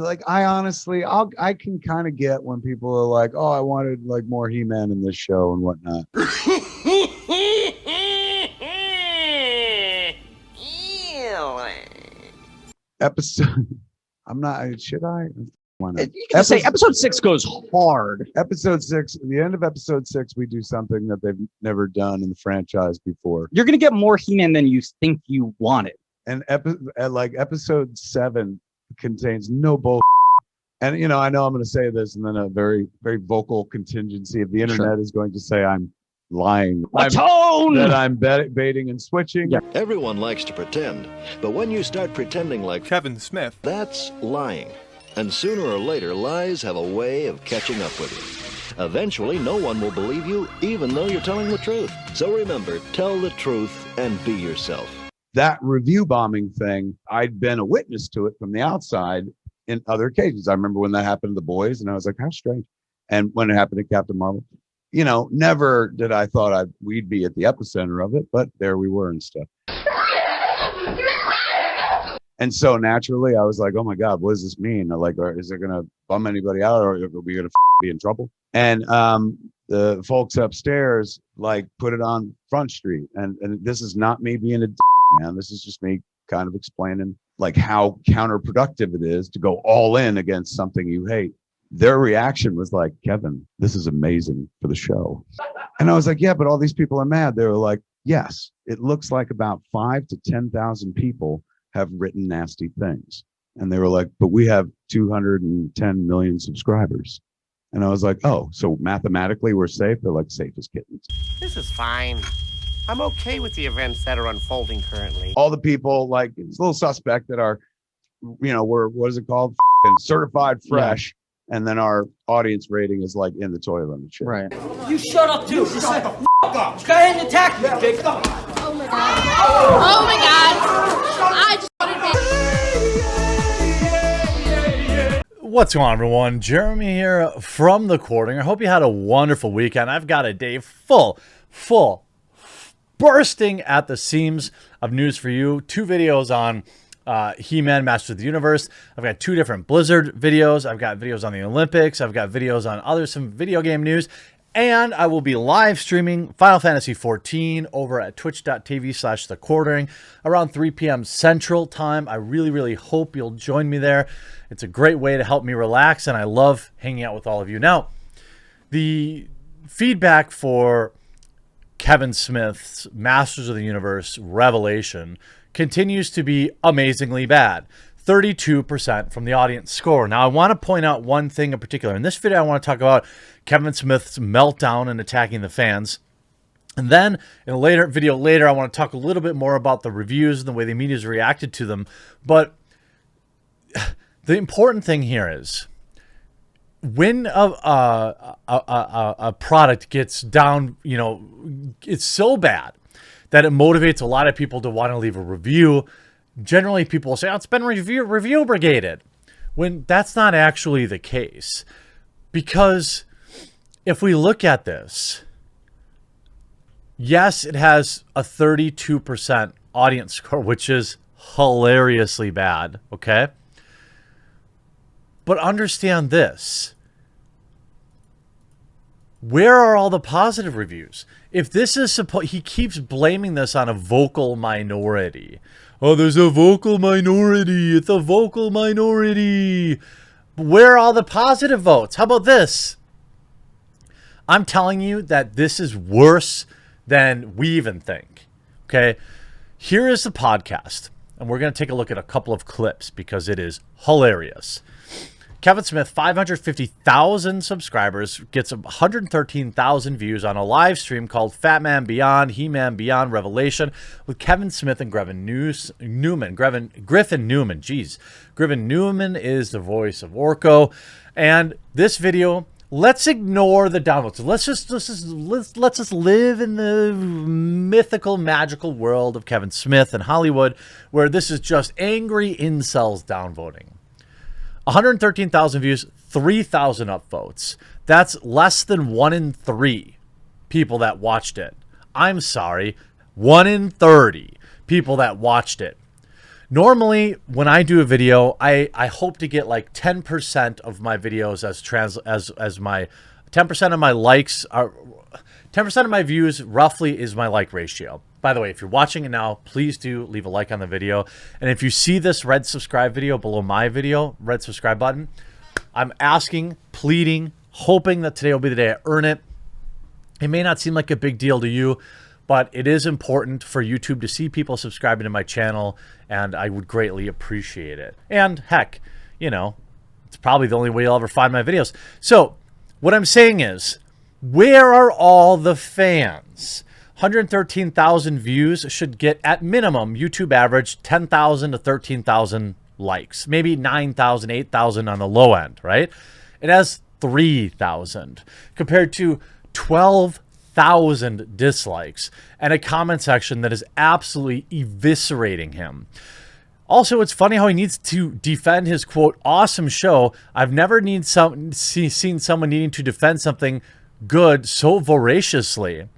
Like, I honestly, I can kind of get when people are like, oh, I wanted like more He-Man in this show and whatnot. Episode, I'm not, should I? Why not? You can say episode 6 goes hard. Episode 6, at the end of episode 6, we do something that they've never done in the franchise before. You're going to get more He-Man than you think you wanted. And like episode 7 contains no bull. And, you know, I know I'm going to say this, and then a very, very vocal contingency of the internet is going to say I'm lying. That I'm baiting and switching. Yeah. Everyone likes to pretend, but when you start pretending like Kevin Smith, that's lying. And sooner or later, lies have a way of catching up with you. Eventually, no one will believe you, even though you're telling the truth. So remember, tell the truth and be yourself. That review bombing thing, I'd been a witness to it from the outside in other occasions. I remember when that happened to The Boys, and I was like, how strange. And when it happened to Captain Marvel, you know, never did I thought we'd be at the epicenter of it, but there we were and stuff. And so naturally, I was like, oh my God, what does this mean? Like, is it going to bum anybody out, or are we going to be in trouble? And the folks upstairs, like, put it on Front Street. And this is not me being a dick, man. This is just me kind of explaining like how counterproductive it is to go all in against something you hate. Their reaction was like, Kevin, this is amazing for the show. And I was like, yeah, but all these people are mad. They were like, yes, it looks like about 5,000 to 10,000 people have written nasty things. And they were like, but we have 210 million subscribers. And I was like, oh, so mathematically we're safe? They're like, safe as kittens. This is fine. I'm okay with the events that are unfolding currently. All the people, like, it's a little suspect that are, you know, we're, what is it called? Certified fresh. Yeah. And then our audience rating is like in the toilet and shit. Right. You shut up too. Just shut the f up. Go ahead and attack me, Jake. Oh my God. Oh my God. I just What's going on, everyone? Jeremy here from the Quartering. I hope you had a wonderful weekend. I've got a day full, bursting at the seams of news for you. 2 videos on He-Man, Master of the Universe. I've got 2 different Blizzard videos. I've got videos on the Olympics. I've got videos on some video game news. And I will be live streaming Final Fantasy XIV over at twitch.tv/The Quartering around 3 p.m. Central Time. I really hope you'll join me there. It's a great way to help me relax, and I love hanging out with all of you. Now, the feedback for Kevin Smith's Masters of the Universe Revelation continues to be amazingly bad. 32% from the audience score. Now, I want to point out one thing in particular. In this video, I want to talk about Kevin Smith's meltdown and attacking the fans. And then in a video later, I want to talk a little bit more about the reviews and the way the media's reacted to them. But the important thing here is when a product gets down, you know, it's so bad that it motivates a lot of people to want to leave a review. Generally, people will say, oh, it's been review brigaded, when that's not actually the case. Because if we look at this, yes, it has a 32% audience score, which is hilariously bad, okay? But understand this. Where are all the positive reviews? If this is he keeps blaming this on a vocal minority. Oh, there's a vocal minority. It's a vocal minority. Where are all the positive votes? How about this? I'm telling you that this is worse than we even think. Okay? Here is the podcast. And we're going to take a look at a couple of clips because it is hilarious. Kevin Smith, 550,000 subscribers, gets 113,000 views on a live stream called Fat Man Beyond, He-Man Beyond Revelation with Kevin Smith and Griffin Newman. Jeez. Griffin Newman is the voice of Orko. And this video, let's ignore the downvotes. Let's just live in the mythical, magical world of Kevin Smith and Hollywood, where this is just angry incels downvoting. 113,000 views, 3,000 upvotes. That's less than 1 in 3 people that watched it. I'm sorry, 1 in 30 people that watched it. Normally, when I do a video, I hope to get like 10% of my videos as my 10% of my likes are 10% of my views roughly is my like ratio. By the way, if you're watching it now, please do leave a like on the video. And if you see this red subscribe video below my video, red subscribe button, I'm asking, pleading, hoping that today will be the day I earn it. It may not seem like a big deal to you, but it is important for YouTube to see people subscribing to my channel, and I would greatly appreciate it. And heck, you know, it's probably the only way you'll ever find my videos. So what I'm saying is, where are all the fans? 113,000 views should get, at minimum, YouTube average 10,000 to 13,000 likes. Maybe 9,000, 8,000 on the low end, right? It has 3,000 compared to 12,000 dislikes and a comment section that is absolutely eviscerating him. Also, it's funny how he needs to defend his, quote, awesome show. I've never seen someone needing to defend something good so voraciously.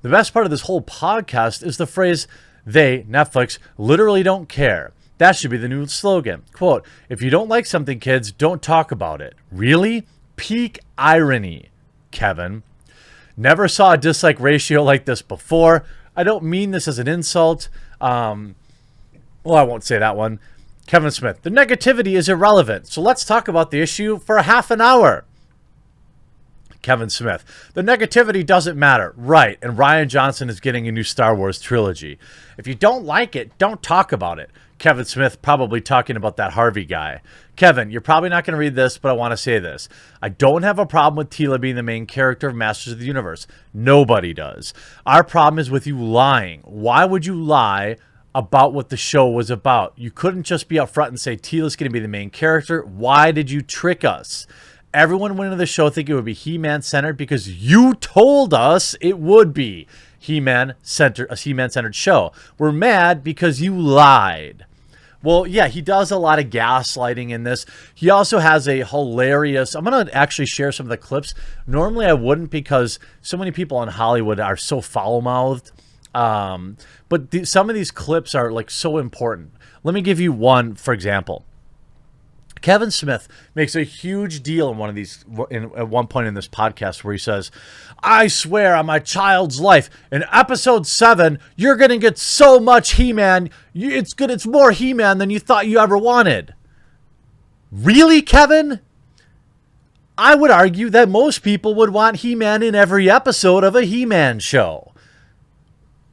The best part of this whole podcast is the phrase, they, Netflix, literally don't care. That should be the new slogan. Quote, if you don't like something, kids, don't talk about it. Really? Peak irony, Kevin. Never saw a dislike ratio like this before. I don't mean this as an insult. Well, I won't say that one. Kevin Smith, the negativity is irrelevant. So let's talk about the issue for a half an hour. Kevin Smith, the negativity doesn't matter. Right, and Rian Johnson is getting a new Star Wars trilogy. If you don't like it, don't talk about it. Kevin Smith probably talking about that Harvey guy. Kevin, you're probably not going to read this, but I want to say this. I don't have a problem with Tila being the main character of Masters of the Universe. Nobody does. Our problem is with you lying. Why would you lie about what the show was about? You couldn't just be upfront and say Tila's going to be the main character. Why did you trick us? Everyone went into the show thinking it would be He-Man centered because you told us it would be a He-Man centered show. We're mad because you lied. Well, yeah, he does a lot of gaslighting in this. He also has a hilarious... I'm going to actually share some of the clips. Normally I wouldn't because so many people in Hollywood are so foul-mouthed. But some of these clips are like so important. Let me give you one, for example. Kevin Smith makes a huge deal in one of these at one point in this podcast where he says, I swear on my child's life, in episode 7, you're going to get so much He-Man. It's more He-Man than you thought you ever wanted. Really, Kevin? I would argue that most people would want He-Man in every episode of a He-Man show.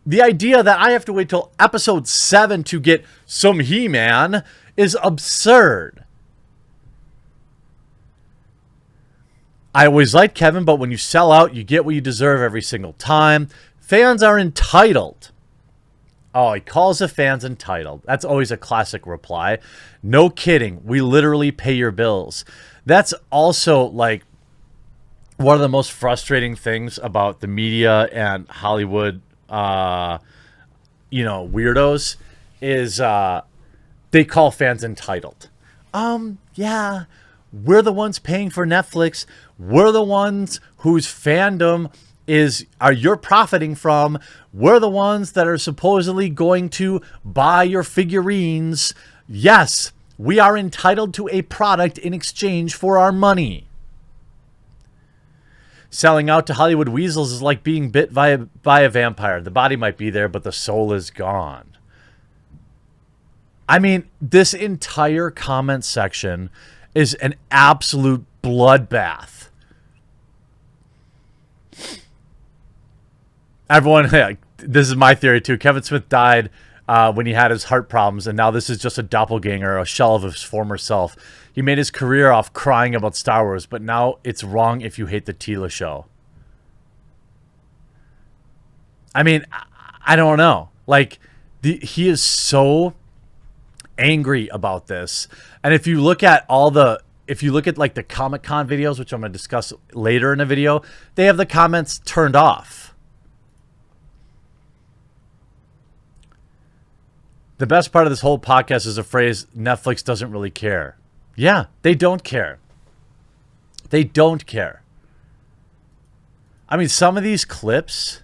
The idea that I have to wait till episode 7 to get some He-Man is absurd. I always liked Kevin, but when you sell out, you get what you deserve every single time. Fans are entitled. Oh, he calls the fans entitled. That's always a classic reply. No kidding. We literally pay your bills. That's also like one of the most frustrating things about the media and Hollywood, weirdos is they call fans entitled. Yeah. We're the ones paying for Netflix. We're the ones whose fandom you're profiting from. We're the ones that are supposedly going to buy your figurines. Yes, we are entitled to a product in exchange for our money. Selling out to Hollywood weasels is like being bit by a vampire. The body might be there, but the soul is gone. I mean, this entire comment section is an absolute bloodbath. Everyone, this is my theory too. Kevin Smith died when he had his heart problems, and now this is just a doppelganger, a shell of his former self. He made his career off crying about Star Wars, but now it's wrong if you hate the Tila show. I mean, I don't know. Like, he is so angry about this. And if you look at like the Comic-Con videos, which I'm going to discuss later in the video, they have the comments turned off. The best part of this whole podcast is a phrase, Netflix doesn't really care. Yeah, they don't care. They don't care. I mean, some of these clips,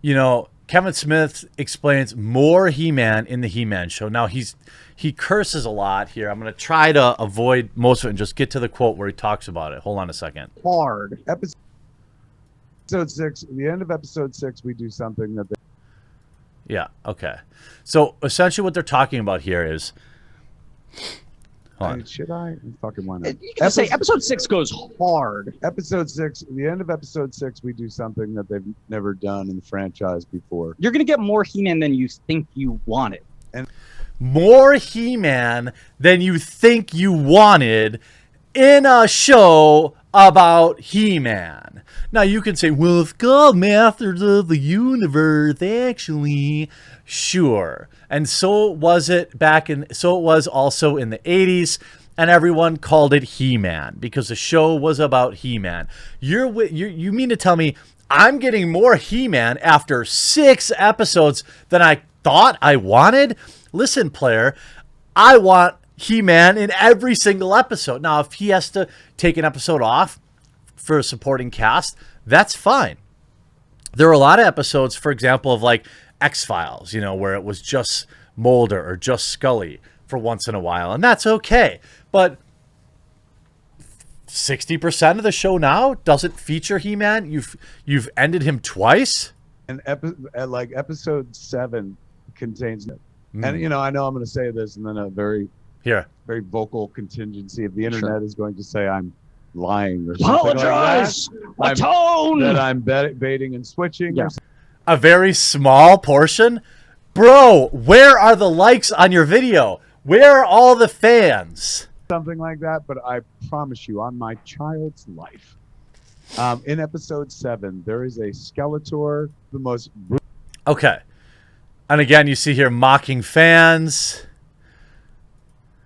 Kevin Kevin Smith explains more He-Man in the He-Man show. Now, he curses a lot here. I'm going to try to avoid most of it and just get to the quote where he talks about it. Hold on a second. Hard. Episode 6, at the end of episode 6, we do something that they... Yeah, okay. So, essentially what they're talking about here is... Hold on. Should I? Fucking why not? You can say episode 6 goes hard. Episode 6, at the end of episode 6, we do something that they've never done in the franchise before. You're going to get more He-Man than you think you wanted. More He-Man than you think you wanted in a show about He-Man. Now, you can say, well, it's called Masters of the Universe, actually. Sure. And so was it so it was also in the 80s, and everyone called it He-Man because the show was about He-Man. You mean to tell me I'm getting more He-Man after 6 episodes than I thought I wanted? Listen, player, I want He-Man in every single episode. Now, if he has to take an episode off for a supporting cast, that's fine. There are a lot of episodes, for example, of like X-Files, where it was just Mulder or just Scully for once in a while, and that's okay. But 60% of the show now doesn't feature He-Man. You've ended him twice. And episode 7 contains it. And I know I'm going to say this, and then a very vocal contingency of the internet is going to say I'm lying or something Apologize! like that. Atone! That I'm baiting and switching. Yeah. A very small portion? Bro, where are the likes on your video? Where are all the fans? Something like that, but I promise you, on my child's life, in episode 7, there is a Skeletor, the most... Okay. And again, you see here mocking fans.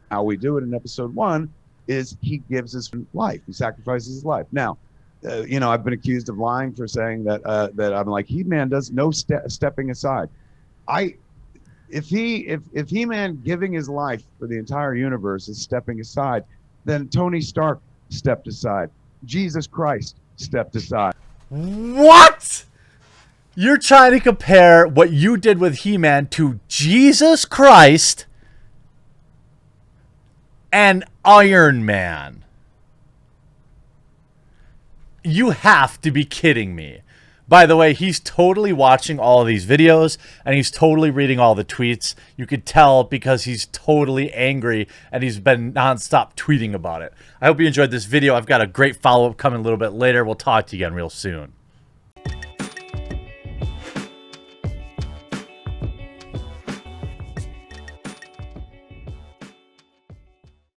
How we do it in episode 1 is he gives his life. He sacrifices his life. Now, I've been accused of lying for saying that I'm like, He-Man does no stepping aside. If He-Man giving his life for the entire universe is stepping aside, then Tony Stark stepped aside. Jesus Christ stepped aside. What? You're trying to compare what you did with He-Man to Jesus Christ and Iron Man. You have to be kidding me. By the way, he's totally watching all of these videos, and he's totally reading all the tweets. You could tell because he's totally angry, and he's been nonstop tweeting about it. I hope you enjoyed this video. I've got a great follow-up coming a little bit later. We'll talk to you again real soon.